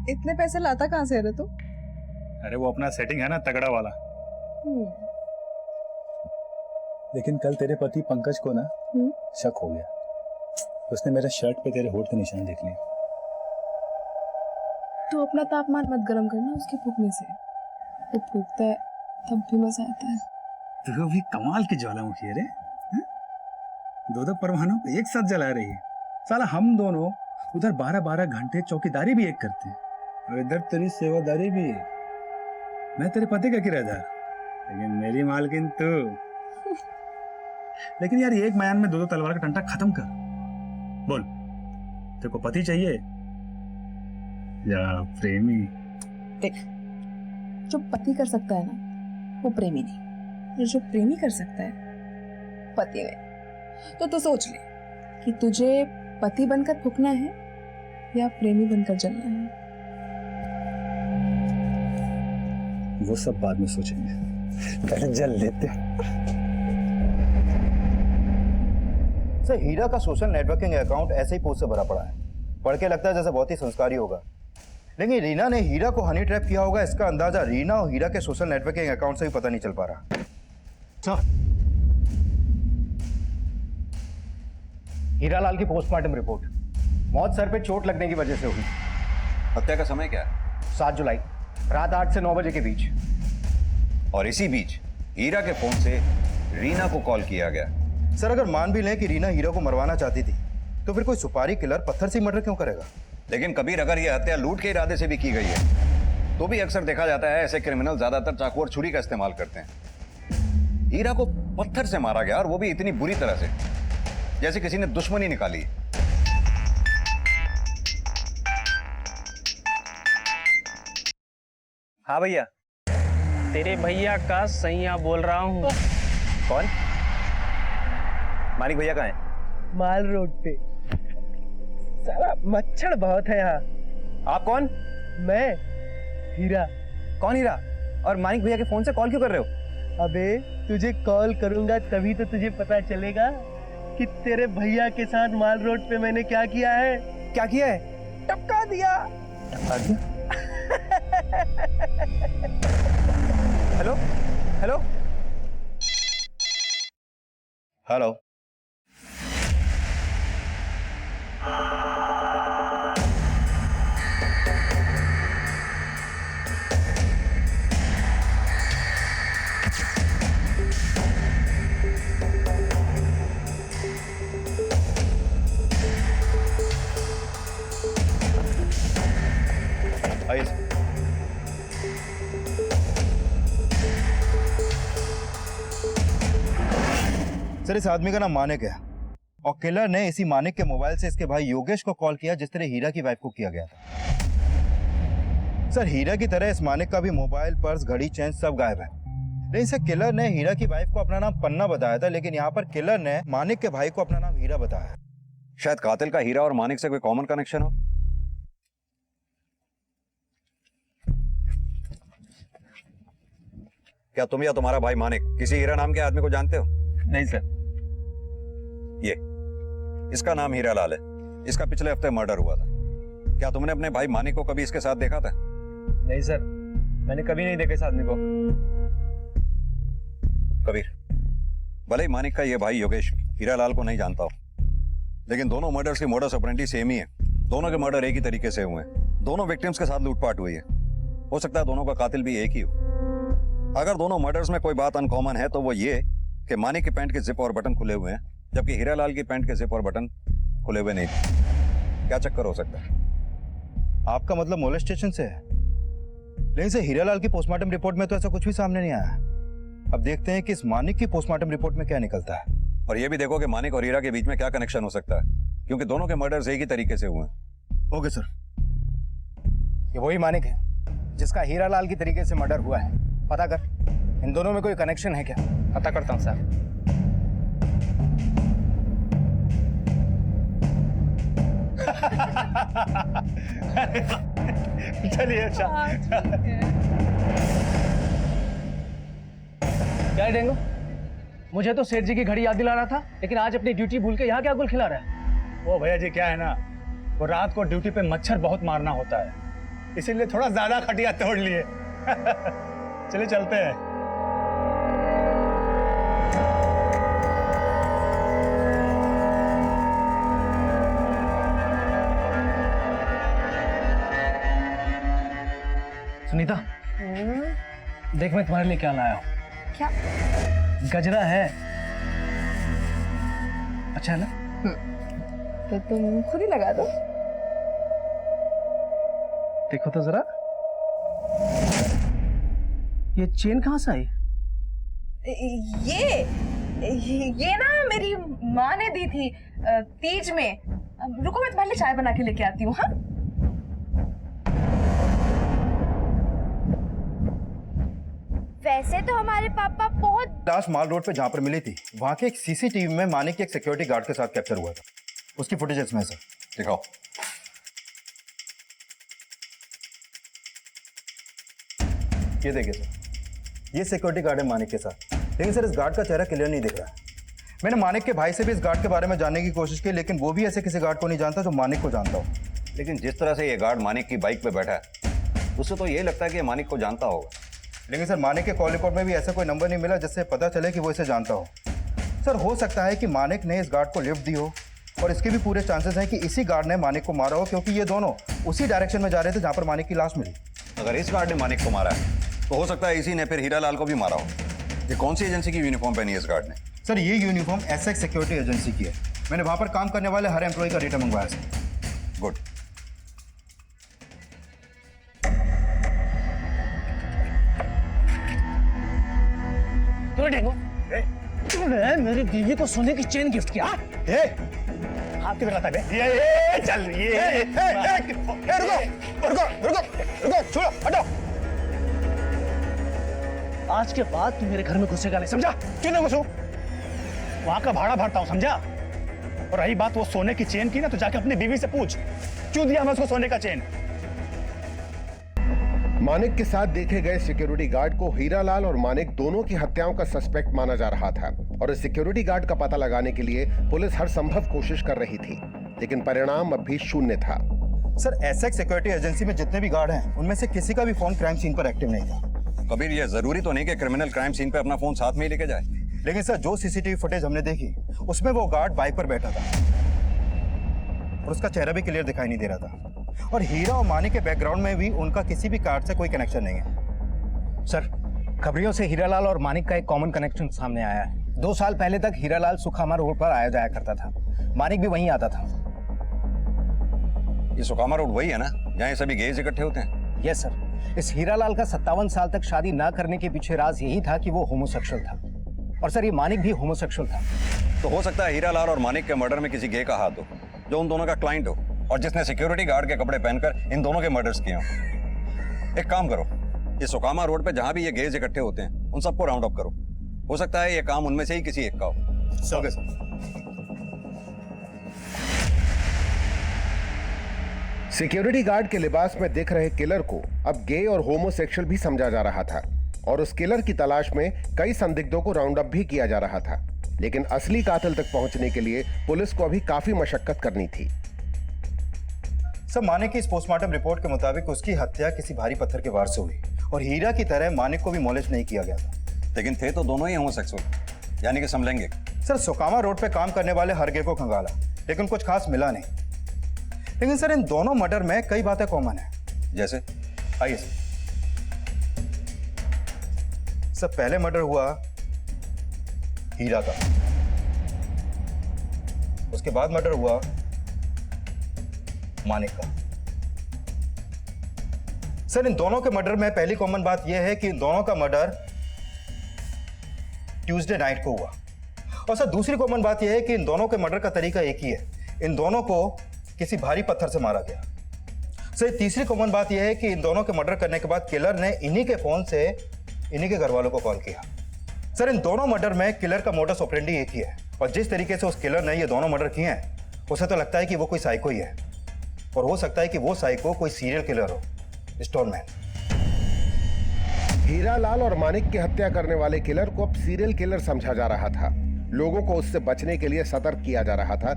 इतने पैसे लाता कहाँ से है रे तू? अरे वो अपना सेटिंग है ना तगड़ा वाला। लेकिन कल तेरे पति पंकज को ना शक हो गया। उसने मेरे शर्ट पे तेरे होठ के निशान देख लिए। तू अपना तापमान मत गर्म करना उसके फूकने से। वो फूकता है तब भी मजा आता है। तू भी कमाल की ज्वालामुखी है रे। दो परवानों को एक साथ जला रही है। साला हम दोनों उधर 12-12 घंटे चौकीदारी भी एक करते हैं और इधर तेरी सेवादारी भी है। मैं तेरे पति का किराएदार, लेकिन मेरी मालकिन तू। लेकिन यार एक म्यान में दो तलवार का टंटा खत्म कर। बोल, तेरे को पति चाहिए या प्रेमी? देख, जो पति कर सकता है ना वो प्रेमी नहीं, और जो प्रेमी कर सकता है पति नहीं। तो सोच ले कि तुझे पति बनकर फूकना है या प्रेमी बनकर जलना है। वो सब बाद में सोचेंगे, पहले जल लेते हैं। सर, हीरा का सोशल नेटवर्किंग अकाउंट ऐसे ही पोस्ट से भरा पड़ा है। पढ़ के लगता है जैसे बहुत ही संस्कारी होगा, लेकिन रीना ने हीरा को हनी ट्रैप किया होगा। इसका अंदाजा रीना और हीरा के सोशल नेटवर्किंग अकाउंट से भी पता नहीं चल पा रहा। सर, हीरालाल की पोस्टमार्टम रिपोर्ट। मौत सर पे चोट लगने की वजह से हुई। हत्या का समय क्या है? 7 जुलाई रात 8 से 9 बजे के बीच। और इसी बीच हीरा के फोन से रीना को कॉल किया गया। सर, अगर मान भी लें कि रीना हीरा को मरवाना चाहती थी, तो फिर कोई सुपारी किलर पत्थर से मर्डर क्यों करेगा? लेकिन कबीर, अगर यह हत्या लूट के इरादे से भी की गई है तो भी अक्सर देखा जाता है ऐसे क्रिमिनल ज्यादातर चाकू और छुरी का इस्तेमाल करते हैं। हीरा को पत्थर से मारा गया, और वो भी इतनी बुरी तरह से जैसे किसी ने दुश्मनी निकाली। हाँ भैया, तेरे भैया का सैया बोल रहा हूँ। कौन? मानिक भैया कहाँ है? माल रोड पे। साला मच्छर बहुत है यहाँ। आप कौन? मैं हीरा। कौन हीरा? और मानिक भैया के फोन से कॉल क्यों कर रहे हो? अबे तुझे कॉल करूंगा तभी तो तुझे पता चलेगा कि तेरे भैया के साथ माल रोड पे मैंने क्या किया है। क्या किया है? टपका दिया। टपका दिया? हेलो हेलो हेलो, आइए। सर, इस आदमी का नाम मानिक है और किलर ने इसी मानिक के मोबाइल से इसके भाई योगेश को कॉल किया, जिस तरह हीरा की वाइफ को किया गया था। सर, हीरा की तरह इस मानिक का भी मोबाइल, पर्स, घड़ी, चेन सब गायब है। लेकिन सर, किलर ने हीरा की वाइफ को अपना नाम पन्ना बताया था, लेकिन यहाँ पर किलर ने मानिक के भाई को अपना नाम हीरा बताया। शायद कातिल का हीरा और मानिक से कोई कॉमन कनेक्शन हो। क्या तुम या तुम्हारा भाई मानिक किसी हीरा नाम के आदमी को जानते हो? नहीं सर। ये इसका नाम हीरालाल है। इसका पिछले हफ्ते मर्डर हुआ था। क्या तुमने अपने भाई मानिक को कभी इसके साथ देखा था? नहीं सर, मैंने कभी नहीं देखा इस आदमी को। कबीर, भले ही मानिक का ये भाई योगेश हीरालाल को नहीं जानता हो, लेकिन दोनों मर्डर्स की मोडस ऑपरेंडी सेम ही है। दोनों के मर्डर एक ही तरीके से हुए हैं। दोनों विक्टिम्स के साथ लूटपाट हुई है। हो सकता है दोनों का कातिल भी एक ही हो। अगर दोनों मर्डर्स में कोई बात अनकॉमन है तो वो ये कि मानिक की पैंट के जिप और बटन खुले हुए हैं, जबकि हीरालाल की पैंट के जिप और बटन खुले हुए नहीं थे। क्या चक्कर हो सकता है? आपका मतलब मोलेस्टेशन से है? लेकिन सर, हीरालाल की पोस्टमार्टम रिपोर्ट में तो ऐसा कुछ भी सामने नहीं आया। अब देखते हैं कि इस मानिक की पोस्टमार्टम रिपोर्ट में क्या निकलता है। और ये भी देखो कि मानिक और हीरा के बीच में क्या कनेक्शन हो सकता है, क्योंकि दोनों के मर्डर्स एक ही तरीके से हुए हैं। Okay sir. ये वही मानिक है जिसका हीरालाल की तरीके से मर्डर हुआ है। पता कर, इन दोनों में कोई कनेक्शन है क्या? पता करता हूँ सर। चलिए अच्छा। क्या है डेंगू? मुझे तो सेठ जी की घड़ी याद दिला रहा था, लेकिन आज अपनी ड्यूटी भूल के यहाँ क्या गुल खिला रहा है? वो भैया जी क्या है ना, वो रात को ड्यूटी पे मच्छर बहुत मारना होता है, इसीलिए थोड़ा ज्यादा खटिया तोड़ लिए। चलिए चलते हैं। सुनीता, देख मैं तुम्हारे लिए क्या लाया हूँ। क्या? गजरा है। अच्छा है ना? तो तुम खुद ही लगा दो। देखो तो जरा, ये चेन कहाँ से आई? ये ना मेरी माँ ने दी थी तीज में। रुको मैं तुम्हारे लिए चाय बना के लेके आती हूँ। हाँ, वैसे तो हमारे पापा बहुत लास्ट माल रोड पे जहां पर मिली थी वहां के एक सीसीटीवी में मानिक के एक सिक्योरिटी गार्ड के साथ कैप्चर हुआ था। उसकी फुटेज इसमें सर। दिखाओ। ये देखिए सर, ये सिक्योरिटी गार्ड है मानिक के साथ, लेकिन सर इस गार्ड का चेहरा क्लियर नहीं दिख रहा है। मैंने मानिक के भाई से भी इस गार्ड के बारे में जानने की कोशिश की, लेकिन वो भी ऐसे किसी गार्ड को नहीं जानता जो मानिक को जानता हो। लेकिन जिस तरह से ये गार्ड मानिक की बाइक पे बैठा है, उससे तो ये लगता है कि ये मानिक को जानता होगा। लेकिन सर मानिक के कॉल रिकॉर्ड में भी ऐसा कोई नंबर नहीं मिला जिससे पता चले कि वो इसे जानता हो। सर हो सकता है कि मानिक ने इस गार्ड को लिफ्ट दी हो, और इसके भी पूरे चांसेस हैं कि इसी गार्ड ने मानिक को मारा हो, क्योंकि ये दोनों उसी डायरेक्शन में जा रहे थे जहां पर मानिक की लाश मिली। अगर इस गार्ड ने मानिक को मारा है तो हो सकता है इसी ने फिर हीरालाल को भी मारा हो। ये कौन सी एजेंसी की यूनिफॉर्म पहनी है इस गार्ड ने? सर ये यूनिफॉर्म एसएक्स सिक्योरिटी एजेंसी की है। मैंने वहां पर काम करने वाले हर एम्प्लॉय का डेटा मंगवाया सर। गुड। तूने मेरी बीवी को सोने की चेन गिफ्ट किया? हाथ क्यों लगाता है? ये चल ये रुको छोड़ो हटो। आज के बाद तू मेरे घर में घुसेगा नहीं, समझा? क्यों नहीं घुसू? वहां का भाड़ा भरता हूं, समझा? और रही बात वो सोने की चेन की ना, तो जाके अपनी बीवी से पूछ क्यों दिया मैं उसको सोने का चेन। मानिक के साथ देखे गए सिक्योरिटी गार्ड को हीरालाल और मानिक दोनों की हत्याओं का सस्पेक्ट माना जा रहा था, और इस सिक्योरिटी गार्ड का पता लगाने के लिए पुलिस हर संभव कोशिश कर रही थी, लेकिन परिणाम अब भी शून्य था। सर एसएक्स सिक्योरिटी एजेंसी में जितने भी गार्ड हैं, उनमें से किसी का भी फोन क्राइम सीन पर एक्टिव नहीं था। कबीर, ये जरूरी तो नहीं कि क्रिमिनल क्राइम सीन पे अपना फोन साथ में ही लेके जाए। लेकिन सर जो सीसीटीवी फुटेज हमने देखी, उसमें वो गार्ड बाइक पर बैठा था और उसका चेहरा भी क्लियर दिखाई नहीं दे रहा था, और हीरा और मानिक के बैकग्राउंड में भी उनका किसी भी कार्ड से कोई कनेक्शन नहीं है। सर खबरियों से हीरालाल और मानिक का एक कॉमन कनेक्शन सामने आया है। 2 साल पहले तक हीरालाल सुखामा रोड पर आया जाया करता था, मानिक भी वहीं आता था। ये सुकामा रोड वही है ना जहाँ ये सभी गेज इकट्ठे होते हैं? Yes sir. इस हीरालाल का 57 साल तक शादी ना करने के पीछे राज यही था कि वो होमोसेक्सुअल था, और सर ये मानिक भी होमोसेक्सुअल था। तो हो सकता है हीरालाल और मानिक के मर्डर में किसी गे का हाथ हो, जो उन दोनों का क्लाइंट हो, और जिसने सिक्योरिटी गार्ड के कपड़े पहनकर इन दोनों के मर्डर्स किए हों। एक काम करो, ये सुकामा रोड पे जहां भी ये गेज इकट्ठे होते हैं उन सबको राउंड अप करो। हो सकता है ये काम उनमें से ही किसी एक का हो। Okay sir. सिक्योरिटी गार्ड के लिबास में दिख रहे किलर को अब गे और होमोसेक्सुअल भी समझा जा रहा था, और उस किलर की तलाश में कई संदिग्धों को राउंड अप भी किया जा रहा था, लेकिन असली कातिल तक पहुंचने के लिए पुलिस को अभी काफी मशक्कत करनी थी। सर मानिक की इस पोस्टमार्टम रिपोर्ट के मुताबिक उसकी हत्या किसी भारी पत्थर के वार से हुई, और हीरा की तरह मानिक को भी मॉलेज नहीं किया गया था। लेकिन थे तो दोनों ही होमोसेक्सुअल, यानी कि समलेंगे। सर सुकामा रोड पे काम करने वाले हर गे को खंगाला, लेकिन कुछ खास मिला नहीं। लेकिन सर इन दोनों मर्डर में कई बातें कॉमन है। जैसे? आइए सर, पहले मर्डर हुआ हीरा का, उसके बाद मर्डर हुआ मानिक का। सर इन दोनों के मर्डर में पहली कॉमन बात यह है कि इन दोनों का मर्डर ट्यूसडे नाइट को हुआ, और सर दूसरी कॉमन बात यह है कि इन दोनों के मर्डर का तरीका एक ही है, इन दोनों को किसी भारी पत्थर से मारा गया। सर तीसरी कॉमन बात यह है कि इन दोनों के मर्डर करने के बाद किलर ने इन्हीं के फोन से इन्हीं के घर वालों को कॉल किया। सर इन दोनों मर्डर में किलर का मोडस ऑपरेंडी एक ही है, और जिस तरीके से उस किलर ने ये दोनों मर्डर किए हैं, उसे तो लगता है कि वो कोई साइको ही है, और हो सकता है कि वो साइको कोई सीरियल किलर हो, स्टोनमैन। हीरालाल और मानिक की हत्या करने वाले किलर को अब सीरियल किलर समझा जा रहा था, लोगों को उससे बचने के लिए सतर्क किया जा रहा था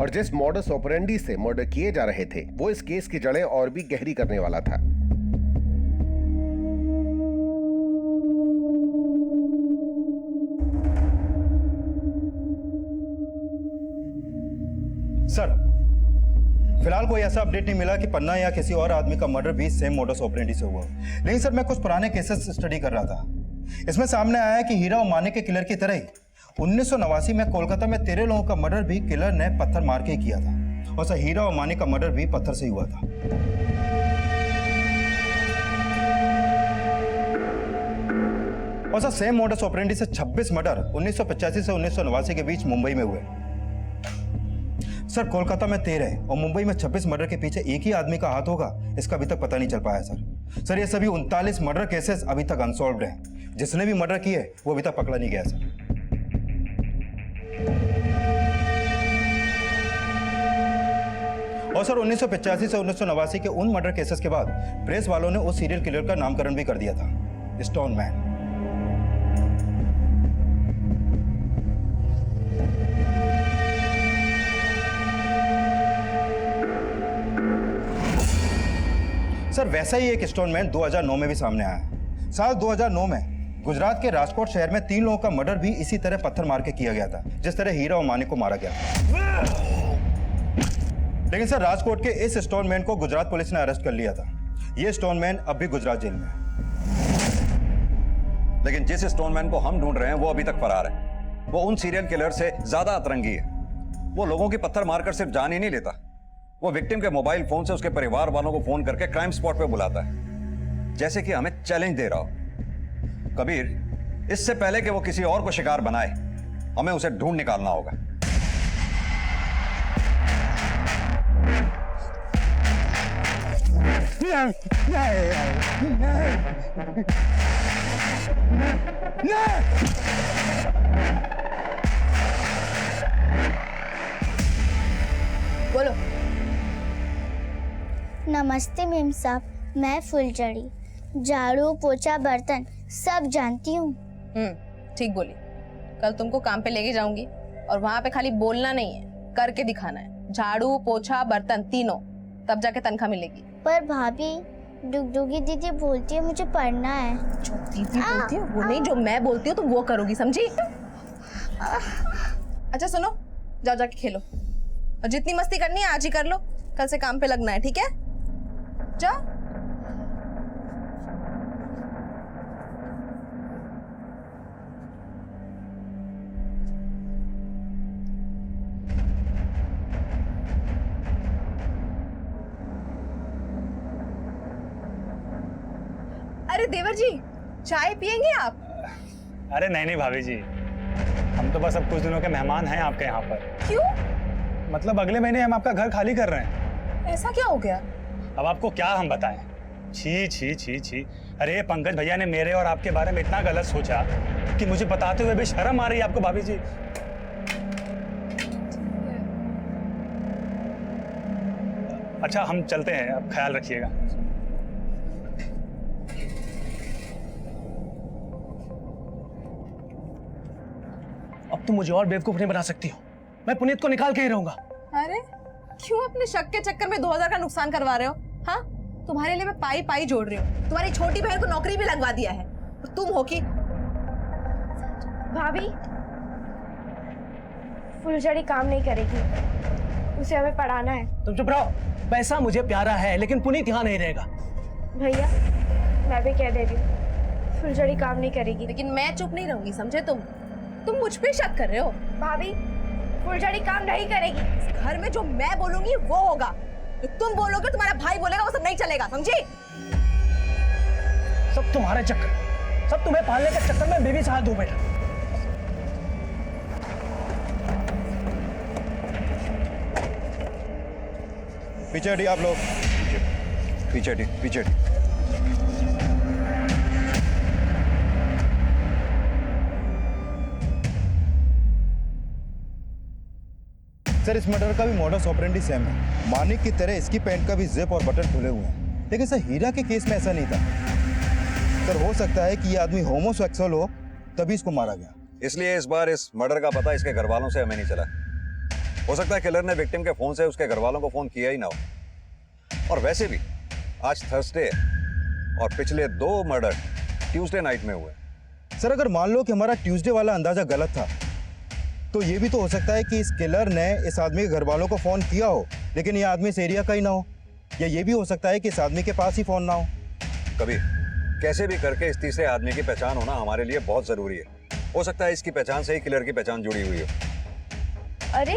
और जिस मॉडस ऑपरेंडी से मर्डर किए जा रहे थे वो इस केस की जड़ें और भी गहरी करने वाला था। सर, फिलहाल कोई ऐसा अपडेट नहीं मिला कि पन्ना या किसी और आदमी का मर्डर भी सेम मोडस ऑपरेंडी से हुआ। नहीं सर, मैं कुछ पुराने केसेस स्टडी कर रहा था। इसमें सामने आया कि हीरा और मानिक के किलर की तरह ही 1989 में कोलकाता में 13 लोगों का मर्डर भी किलर ने पत्थर मार के किया था। और सर, हीरा और मानिक का मर्डर भी पत्थर से ही हुआ था। और सर, सेम मोडस ऑपरेंडी से 26 मर्डर 1985 से 1989 के बीच मुंबई में हुए। सर, कोलकाता में 13 और मुंबई में 26 मर्डर के पीछे एक ही आदमी का हाथ होगा, इसका अभी तक पता नहीं चल पाया सर। ये सभी 39 मर्डर केसेस अभी तक अनसॉल्व्ड हैं। जिसने भी मर्डर किए वो अभी तक पकड़ा नहीं गया सर। और सर, 1985 से 1989 के उन मर्डर केसेस के बाद प्रेस वालों ने उस सीरियल किलर का नामकरण भी कर दिया था, स्टोन मैन। सर, वैसा ही एक स्टोनमैन 2009 में भी सामने आया है। साल 2009 में गुजरात के राजकोट शहर में 3 लोगों का मर्डर भी इसी तरह पत्थर मार के किया गया था, जिस तरह हीरा और मानिक को मारा गया था। लेकिन सर, राजकोट के इस स्टोनमैन को गुजरात पुलिस ने अरेस्ट कर लिया था। ये स्टोनमैन अब भी गुजरात जेल में है। लेकिन जिस स्टोनमैन को हम ढूंढ रहे हैं वो अभी तक फरार है। वो उन सीरियल किलर से ज्यादा अतरंगी है। वो लोगों की पत्थर मारकर सिर्फ जान ही नहीं लेता, वो विक्टिम के मोबाइल फोन से उसके परिवार वालों को फोन करके क्राइम स्पॉट पे बुलाता है, जैसे कि हमें चैलेंज दे रहा हो। कबीर, इससे पहले कि वो किसी और को शिकार बनाए, हमें उसे ढूंढ निकालना होगा। बोलो। नमस्ते मेम साहब, मैं फुलझड़ी। झाड़ू पोछा बर्तन सब जानती हूँ। ठीक बोली। कल तुमको काम पे लेके जाऊंगी और वहां पे खाली बोलना नहीं है, करके दिखाना है। झाड़ू पोछा बर्तन तीनों, तब जाके तनख्वाह मिलेगी। पर भाभी, डुगडुगी दीदी बोलती है मुझे पढ़ना है। जो दीदी बोलती है वो नहीं, जो मैं बोलती हूँ तुम वो करोगी, समझी? अच्छा सुनो, जाओ जाके खेलो और जितनी मस्ती करनी है आज ही कर लो, कल से काम पे लगना है, ठीक है? जाओ। अरे देवर जी, चाय पियेंगे आप? अरे नहीं नहीं भाभी जी, हम तो बस अब कुछ दिनों के मेहमान हैं आपके यहाँ पर। क्यों? मतलब अगले महीने हम आपका घर खाली कर रहे हैं। ऐसा क्या हो गया? अब आपको क्या हम बताएं? छी छी छी छी। अरे पंकज भैया ने मेरे और आपके बारे में इतना गलत सोचा कि मुझे बताते हुए भी शर्म आ रही है आपको भाभी जी। अच्छा हम चलते हैं, अब ख्याल रखिएगा। अब तुम मुझे और बेवकूफ नहीं बना सकती हो। मैं पुनीत को निकाल के ही रहूंगा। अरे क्यों अपने शक के चक्कर में 2000 का नुकसान करवा रहे हो? हाँ, तुम्हारे लिए मैं पाई पाई जोड़ रही हूँ। तुम्हारी छोटी बहन को नौकरी भी लगवा दिया है और तुम हो कि भाभी, फुलझड़ी काम नहीं करेगी, उसे हमें पढ़ाना है। तुम चुप रहो। पैसा मुझे प्यारा है लेकिन पुनीत यहाँ नहीं रहेगा। भैया, मैं भी कह दे रही हूँ, फुलझड़ी काम नहीं करेगी। लेकिन मैं चुप नहीं रहूंगी, समझे? तुम मुझ पे शक कर रहे हो। भाभी, फुलझड़ी काम नहीं करेगी। घर में जो मैं बोलूंगी वो होगा, जो तुम बोलोगे तुम्हारा भाई बोलेगा वो सब नहीं चलेगा, समझी? सब तुम्हारे चक्कर, सब तुम्हें पालने के चक्कर में बेबी से हाथ धो बैठा। पीछे हटिए आप लोग, पीछे हटिए, पीछे हटिए। सर, इस मर्डर का भी मॉडस ऑपरेंडी सेम है। मानिक की तरह इसकी पैंट का भी जिप और बटन खुले हुए हैं। लेकिन सर, हीरा के केस में ऐसा नहीं था। सर, हो सकता है कि ये आदमी होमोसेक्सुअल हो, तभी इसको मारा गया। इसलिए इस बार इस मर्डर का पता इसके घर वालों से हमें नहीं चला। हो सकता है किलर ने विक्टिम के फोन से उसके घर वालों को फोन किया ही ना हो। और वैसे भी आज थर्सडे है और पिछले 2 मर्डर ट्यूसडे नाइट में हुए। सर अगर मान लो कि हमारा ट्यूसडे वाला अंदाजा गलत था, तो ये भी तो हो सकता है कि इस किलर ने इस आदमी के घर वालों को फोन किया हो, लेकिन ये आदमी इस एरिया का ही ना हो। या ये भी हो सकता है कि इस आदमी के पास ही फोन ना हो। कबीर, कैसे भी करके इस तीसरे आदमी की पहचान होना हमारे लिए बहुत जरूरी है। हो सकता है इसकी पहचान से ही किलर की पहचान जुड़ी हुई हो। अरे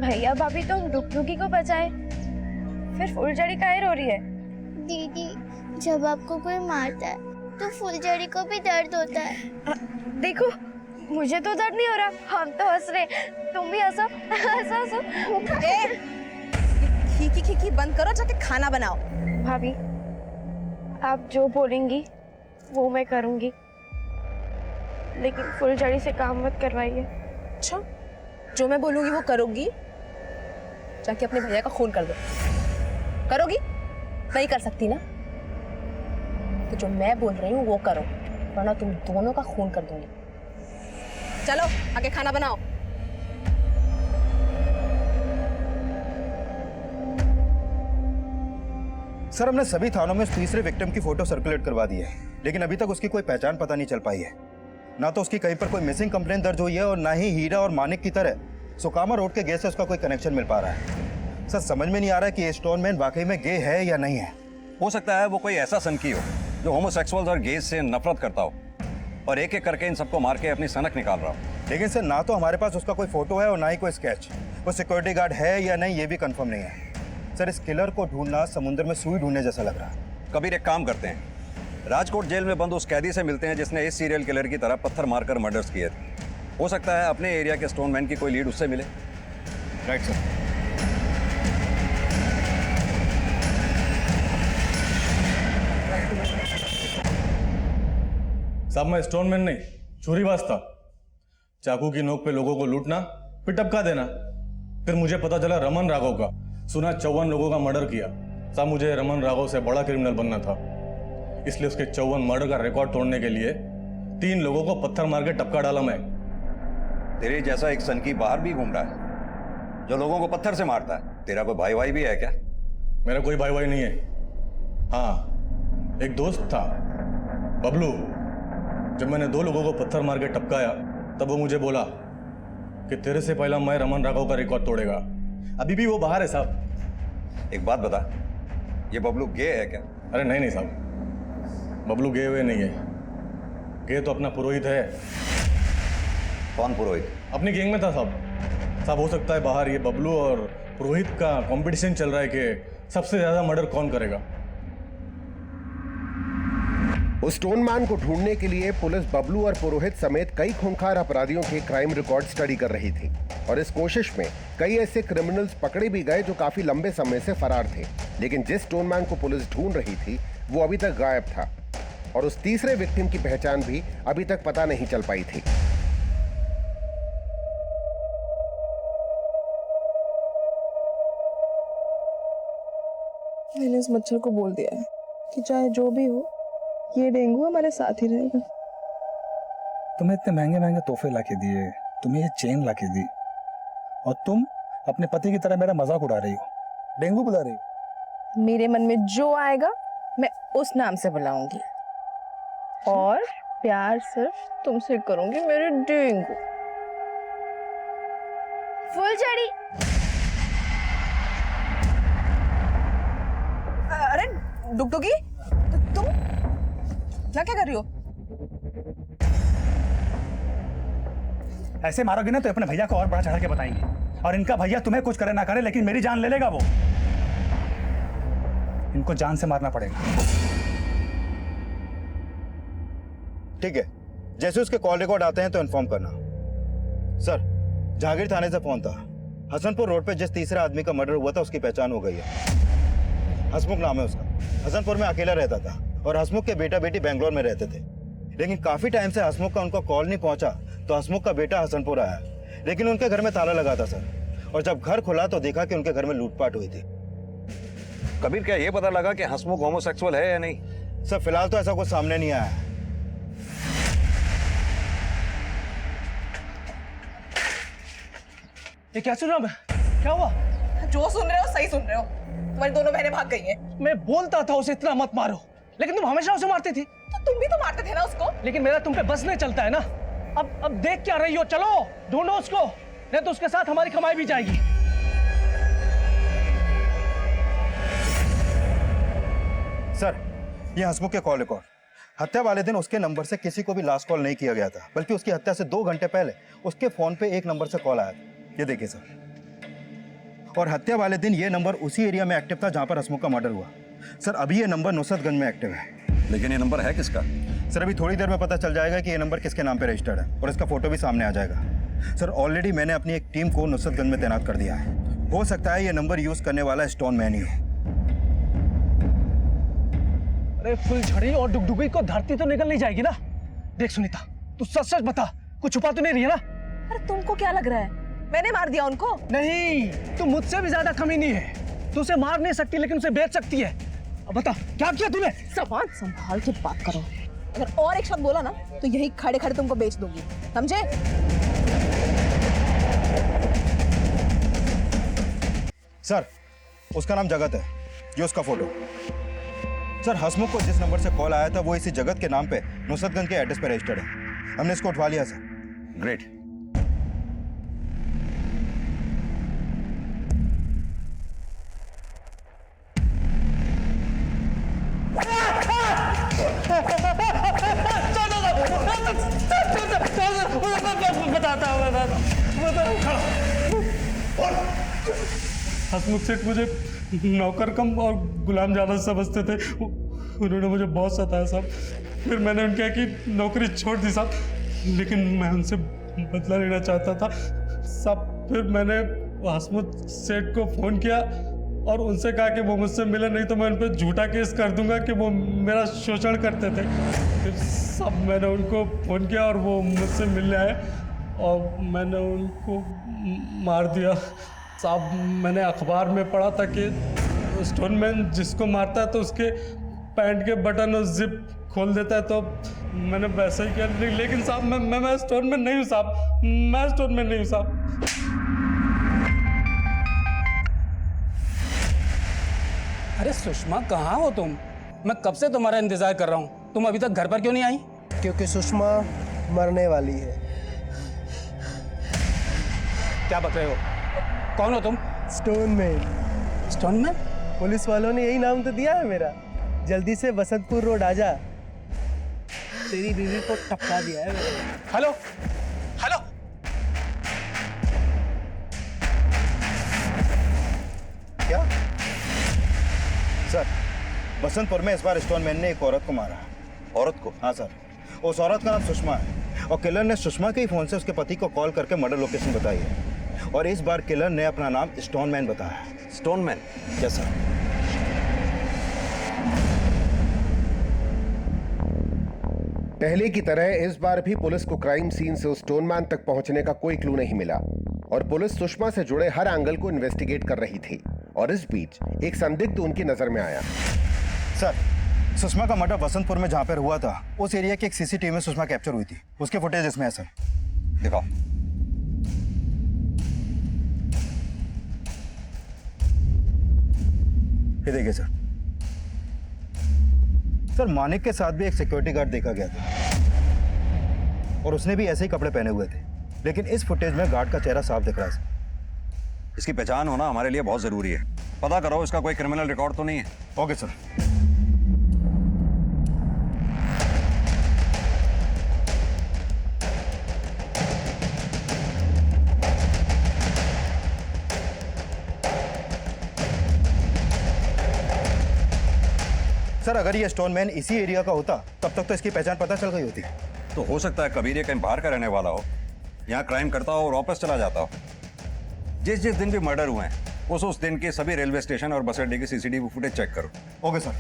भैया भाभी तुम डुगडुगी को बचाए, फिर फुलझड़ी काहे रो रही है? दीदी, जब आपको कोई मारता है तो फुलझड़ी को भी दर्द होता है। देखो मुझे तो दर्द नहीं हो रहा, हम तो हंस रहे, तुम भी हंसो हंसो हंसो। खीखी खीखी बंद करो, जाके खाना बनाओ। भाभी आप जो बोलेंगी वो मैं करूंगी, लेकिन फुलझड़ी से काम मत करवाइए। अच्छा, जो मैं बोलूंगी वो करोगी? जाके अपने भैया का खून कर दो। करोगी? नहीं कर सकती ना? तो जो मैं बोल रही हूँ वो करो, वरना तुम दोनों का खून कर दूंगी। चलो आगे खाना बनाओ। सर हमने सभी थानों में उस तीसरे विक्टिम की फोटो सर्कुलेट करवा दी है, लेकिन अभी तक उसकी कोई पहचान पता नहीं चल पाई है। ना तो उसकी कहीं पर कोई मिसिंग कंप्लेंट दर्ज हुई है और ना ही हीरा और मानिक की तरह सुकामा रोड के गे से उसका कोई कनेक्शन मिल पा रहा है। सर समझ में नहीं आ रहा कि ये स्टोनमैन वाकई में गे है या नहीं है। हो सकता है वो कोई ऐसा सनकी हो जो होमोसेक्सुअल्स और गेज से नफरत करता हो और एक एक करके इन सबको मार के अपनी सनक निकाल रहा हो। लेकिन सर ना तो हमारे पास उसका कोई फोटो है और ना ही कोई स्केच। वो सिक्योरिटी गार्ड है या नहीं ये भी कंफर्म नहीं है। सर इस किलर को ढूंढना समुद्र में सुई ढूंढने जैसा लग रहा है। कबीर एक काम करते हैं, राजकोट जेल में बंद उस कैदी से मिलते हैं जिसने इस सीरियल किलर की तरह पत्थर मारकर मर्डर्स किए थे। हो सकता है अपने एरिया के स्टोनमैन की कोई लीड उससे मिले। Right sir. साहब मैं स्टोनमैन नहीं, छुरीबाज था। चाकू की नोक पे लोगों को लूटना, फिर टपका देना। फिर मुझे पता चला रमन राघव का, सुना 54 लोगों का मर्डर किया। साहब मुझे रमन राघव से बड़ा क्रिमिनल बनना था, इसलिए उसके 54 मर्डर का रिकॉर्ड तोड़ने के लिए 3 लोगों को पत्थर मार के टपका डाला मैं। तेरे जैसा एक सनकी बाहर भी घूम रहा है जो लोगों को पत्थर से मारता है। तेरा कोई भाई भाई भी है क्या? मेरा कोई भाई भाई नहीं है। हाँ, एक दोस्त था बबलू। जब मैंने 2 लोगों को पत्थर मार के टपकाया तब वो मुझे बोला कि तेरे से पहला मैं रमन राघव का रिकॉर्ड तोड़ेगा। अभी भी वो बाहर है साहब। एक बात बता, ये बबलू गे है क्या? अरे नहीं नहीं साहब, बबलू गे हुए नहीं है। गे तो अपना पुरोहित है। कौन पुरोहित? अपनी गैंग में था साहब। साहब हो सकता है बाहर ये बबलू और पुरोहित का कंपटीशन चल रहा है कि सबसे ज्यादा मर्डर कौन करेगा। उस स्टोनमैन को ढूंढने के लिए पुलिस बबलू और पुरोहित समेत कई खूंखार अपराधियों के क्राइम रिकॉर्ड स्टडी कर रही थी और इस कोशिश में कई ऐसे क्रिमिनल्स पकड़े भी गए जो काफी लंबे समय से फरार थे। लेकिन जिस स्टोनमैन को पुलिस ढूंढ रही थी वो अभी तक गायब था और उस तीसरे विक्टिम की पहचान भी अभी तक पता नहीं चल पाई थी। मैंने इस मच्छर को बोल दिया है कि चाहे जो भी हो ये डेंगू हमारे साथ ही रहेगा। तुम्हें इतने महंगे महंगे तोहफे लाके दिए, तुम्हें ये चेन लाके दी और तुम अपने पति की तरह मेरा मजाक उड़ा रही हो, डेंगू बुला रही हो। मेरे मन में जो आएगा मैं उस नाम से बुलाऊंगी और प्यार सिर्फ तुमसे करूंगी मेरे डेंगू। फुलझड़ी, अरे डुगडुगी, तुम क्या क्या कर रही हो? ऐसे मारोगे ना तो अपने भैया को और बड़ा चढ़ा के बताएंगे और इनका भैया तुम्हें कुछ करे ना करे लेकिन मेरी जान ले लेगा वो। इनको जान से मारना पड़ेगा। ठीक है, जैसे उसके कॉल रिकॉर्ड आते हैं तो इन्फॉर्म करना। सर जहांगीर थाने से फोन था। हसनपुर रोड पे जिस तीसरे आदमी का मर्डर हुआ था उसकी पहचान हो गई है। हसमुख नाम है उसका। हसनपुर में अकेला रहता था और हसमुख के बेटा बेटी बेंगलोर में रहते थे। लेकिन काफी टाइम से हसमुख का उनको कॉल नहीं पहुंचा तो हसमुख का बेटा हसनपुर आया, लेकिन उनके घर में ताला लगा था सर। और जब घर खुला तो देखा कि उनके घर में लूटपाट हुई थी। कबीर क्या ये पता लगा कि हसमुख होमोसेक्सुअल है या नहीं? सर फिलहाल तो ऐसा कुछ सामने नहीं आया है। ये क्या सुन रहा मैं? क्या हुआ? जो सुन रहे हो सही सुन रहे हो, तुम्हारी दोनों बहनें भाग गई हैं। मैं बोलता था उसे इतना मत मारो, लेकिन तुम हमेशा उसे मारती थी। तो तुम भी तो मारते थे ना उसको। लेकिन मेरा तुम पे बस नहीं चलता है ना। अब देख क्या रही हो, चलो ढूंढो उसको, नहीं तो उसके साथ हमारी कमाई भी जाएगी। सर, ये हंसमुख के कॉल रिकॉर्ड। हत्या वाले दिन उसके नंबर से किसी को भी लास्ट कॉल नहीं किया गया था, बल्कि उसकी हत्या से 2 घंटे पहले उसके फोन पे एक नंबर से कॉल आया था। ये देखिए सर। और हत्या वाले दिन ये नंबर उसी एरिया में एक्टिव था जहां पर हंसमुख का मर्डर हुआ। सर, अभी ये नंबर नुसरतगंज में एक्टिव है। लेकिन ये नंबर है किसका? सर, अभी थोड़ी देर में पता चल जाएगा कि ये नंबर किसके नाम पे रजिस्टर्ड है और इसका फोटो भी सामने आ जाएगा। सर, ऑलरेडी मैंने अपनी एक टीम को नुसरतगंज में तैनात कर दिया है। हो सकता है ये नंबर यूज करने वाला स्टोन मैन ही हो। अरे फुलझड़ी और डुगडुगी को धरती तो निकल नहीं जाएगी ना। देख सुनीता, तू सच सच बता, कुछ छुपा तो नहीं रही है ना? अरे तुमको क्या लग रहा है मैंने मार दिया उनको? नहीं, तू मुझसे भी ज्यादा कमी नहीं है। तू उसे मार नहीं सकती, लेकिन उसे बेच सकती है। अब बता, क्या किया तूने? जबान संभाल के बात करो, अगर और एक शब्द बोला ना तो यही खड़े खड़े तुमको बेच दूंगी, समझे? सर, उसका नाम जगत है, ये उसका फोटो। सर, हंसमुख को जिस नंबर से कॉल आया था वो इसी जगत के नाम पे नुसरतगंज के एड्रेस पे रजिस्टर्ड है। हमने इसको उठवा लिया सर। ग्रेट। हंसमुख सेठ मुझे नौकर कम और गुलाम ज्यादा समझते थे। उन्होंने मुझे बहुत सताया साहब। फिर मैंने उनके की नौकरी छोड़ दी साहब, लेकिन मैं उनसे बदला लेना चाहता था साहब। फिर मैंने हंसमुख सेठ को फ़ोन किया और उनसे कहा कि वो मुझसे मिले, नहीं तो मैं उन पर झूठा केस कर दूंगा कि वो मेरा शोषण करते थे। फिर सब मैंने उनको फ़ोन किया और वो मुझसे मिलने आए और मैंने उनको मार दिया साहब। मैंने अखबार में पढ़ा था कि स्टोनमैन जिसको मारता है तो उसके पैंट के बटन और जिप खोल देता है, तो मैंने वैसा ही किया। लेकिन साहब मैं स्टोनमैन नहीं हूँ साहब, मैं स्टोनमैन नहीं हूँ साहब। अरे सुषमा, कहाँ हो तुम? मैं कब से तुम्हारा इंतजार कर रहा हूँ, तुम अभी तक घर पर क्यों नहीं आई? क्योंकि सुषमा मरने वाली है। क्या बक रहे हो? कौन हो तुम? स्टोनमैन। स्टोनमैन? पुलिस वालों ने यही नाम तो दिया है मेरा। जल्दी से बसंतपुर रोड आ जा, तेरी बीवी को टपका दिया है मैंने। हेलो हेलो, क्या? सर, बसंतपुर में इस बार स्टोनमैन ने एक औरत को मारा। औरत को? हाँ सर, उस औरत का नाम सुषमा है और किलर ने सुषमा के ही फोन से उसके पति को कॉल करके मर्डर लोकेशन बताई है। और इस बार किलर ने अपना नाम स्टोनमैन बताया है। स्टोनमैन? Yes sir. पहले की तरह इस बार भी पुलिस को क्राइम सीन से उस स्टोनमैन तक पहुंचने का कोई क्लू नहीं मिला और पुलिस सुषमा से जुड़े हर एंगल को इन्वेस्टिगेट कर रही थी। और इस बीच एक संदिग्ध उनकी नजर में आया। सर, सुषमा का मर्डर बसंतपुर में जहां पर हुआ था उस एरिया की एक सीसीटीवी में सुषमा कैप्चर हुई थी। उसके फुटेज इसमें है सर। दिखाओ। ये देखिए सर। सर, मानिक के साथ भी एक सिक्योरिटी गार्ड देखा गया था और उसने भी ऐसे ही कपड़े पहने हुए थे, लेकिन इस फुटेज में गार्ड का चेहरा साफ दिख रहा है सर। इसकी पहचान होना हमारे लिए बहुत जरूरी है। पता करो इसका कोई क्रिमिनल रिकॉर्ड तो नहीं है। Okay sir. सर, अगर ये स्टोनमैन इसी एरिया का होता तब तक तो इसकी पहचान पता चल गई होती। तो हो सकता है कबीर ये कहीं बाहर का रहने वाला हो, यहाँ क्राइम करता हो और वापस चला जाता हो। जिस जिस दिन भी मर्डर हुए हैं उस दिन के सभी रेलवे स्टेशन और बस अड्डे की सीसीटीवी फुटेज चेक करो। Okay sir.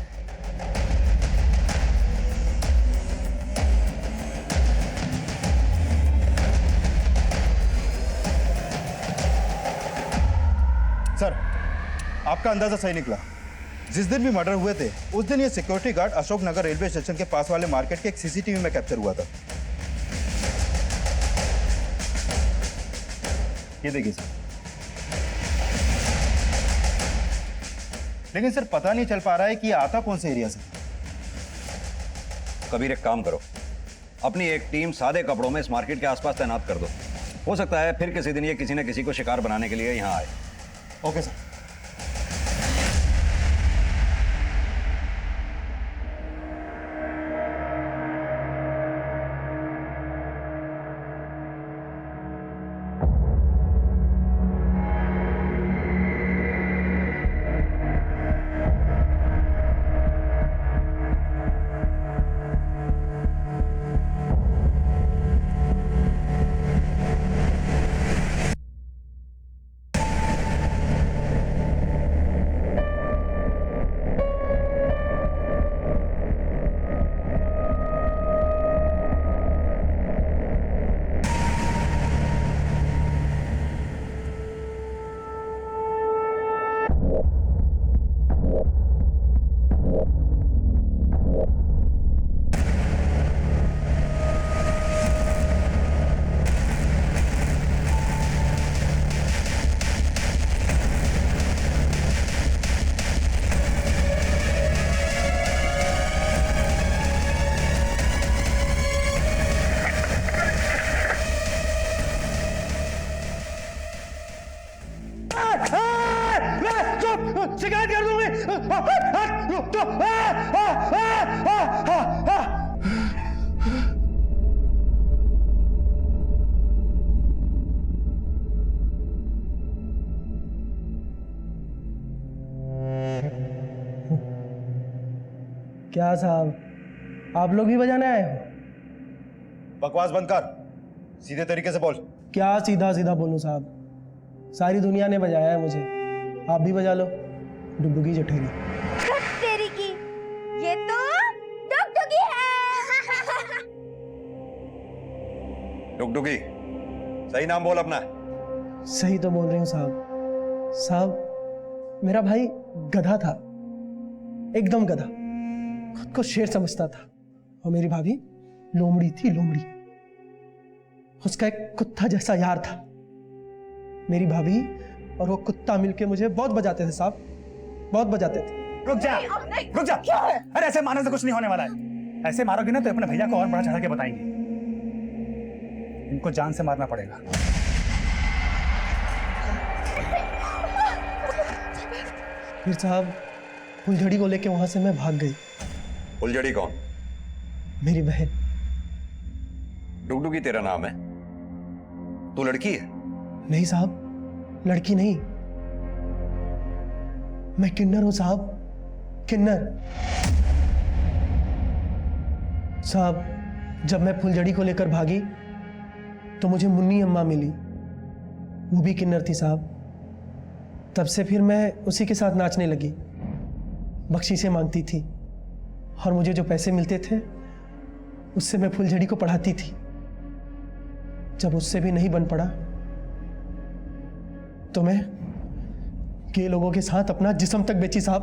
सर, आपका अंदाजा सही निकला। जिस दिन भी मर्डर हुए थे उस दिन ये security guard Ashok Nagar railway station के पास वाले मार्केट के एक सीसीटीवी में कैप्चर हुआ था। ये देखिए सर, लेकिन सर पता नहीं चल पा रहा है कि ये आता कौन से एरिया से। कबीर एक काम करो, अपनी एक टीम सादे कपड़ों में इस मार्केट के आसपास तैनात कर दो। हो सकता है फिर किसी दिन ये किसी न किसी को शिकार बनाने के लिए यहाँ आए। Okay sir. शिकायत कर दूंगी। क्या साहब, आप लोग भी बजाने आए हो? बकवास बंद कर, सीधे तरीके से बोल। क्या सीधा सीधा बोलूं साहब? सारी दुनिया ने बजाया है मुझे, आप भी बजा लो। डुगडुगी जठेरी। तेरी की, ये तो डुगडुगी है। डुगडुगी, सही नाम बोल अपना। सही तो बोल रही हूँ साहब। साहब, मेरा भाई गधा था, एकदम गधा, खुद को शेर समझता था। और मेरी भाभी लोमड़ी थी, लोमड़ी। उसका एक कुत्ता जैसा यार था। मेरी भाभी और वो कुत्ता मिलके मुझे बहुत बजाते थे साहब, बहुत बजाते थे। रुक जा, रुक जा। अरे ऐसे मारने से कुछ नहीं होने वाला है। ऐसे मारोगे ना तो अपने भैया को और बड़ा चढ़ा के बताएंगे। इनको जान से मारना पड़ेगा। फिर साहब फुलझड़ी को लेके वहां से मैं भाग गई। फुलझड़ी कौन? मेरी बहन। डुगडुगी तेरा नाम है? तू लड़की है? नहीं साहब, लड़की नहीं, मैं किन्नर हूं साहब, किन्नर। साहब, जब मैं फुलझड़ी को लेकर भागी तो मुझे मुन्नी अम्मा मिली, वो भी किन्नर थी साहब। तब से फिर मैं उसी के साथ नाचने लगी, बख्शीशें मांगती थी और मुझे जो पैसे मिलते थे उससे मैं फुलझड़ी को पढ़ाती थी। जब उससे भी नहीं बन पड़ा तो मैं के लोगों के साथ अपना जिस्म तक बेची साहब।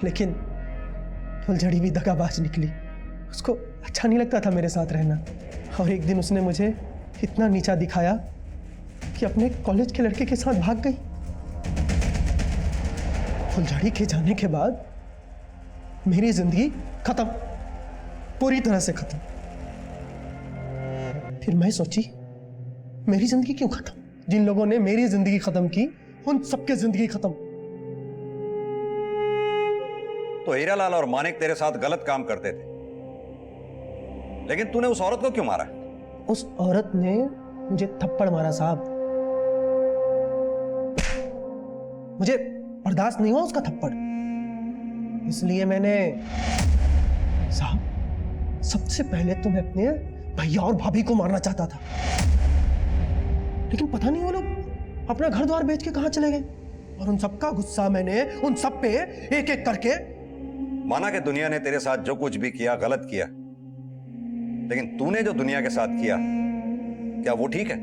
लेकिन फुलझड़ी भी दगाबाज निकली, उसको अच्छा नहीं लगता था मेरे साथ रहना। और एक दिन उसने मुझे इतना नीचा दिखाया कि अपने कॉलेज के लड़के के साथ भाग गई। फुलझड़ी के जाने के बाद मेरी जिंदगी खत्म, पूरी तरह से खत्म। फिर मैं सोची, मेरी जिंदगी क्यों खत्म? जिन लोगों ने मेरी जिंदगी खत्म की उन सबकी जिंदगी खत्म। तो हीरालाल और मानिक तेरे साथ गलत काम करते थे, लेकिन तूने उस औरत को क्यों मारा? उस औरत ने मुझे थप्पड़ मारा साहब, मुझे बर्दाश्त नहीं हुआ उसका थप्पड़, इसलिए मैंने साहब सबसे पहले तो मैं अपने भैया और भाभी को मारना चाहता था, लेकिन पता नहीं वो लोग अपना घर द्वार बेच के कहां चले गए। और उन सबका गुस्सा मैंने उन सब पे एक एक करके। माना कि दुनिया ने तेरे साथ जो कुछ भी किया गलत किया, लेकिन तूने जो दुनिया के साथ किया, क्या वो ठीक है?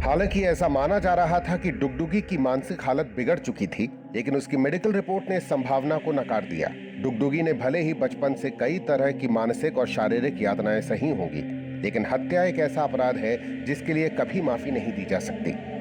हालांकि ऐसा माना जा रहा था कि डुगडुगी की मानसिक हालत बिगड़ चुकी थी, लेकिन उसकी मेडिकल रिपोर्ट ने इस संभावना को नकार दिया। डुगडुगी ने भले ही बचपन से कई तरह की मानसिक और शारीरिक यातनाएं सही होंगी, लेकिन हत्या एक ऐसा अपराध है जिसके लिए कभी माफी नहीं दी जा सकती।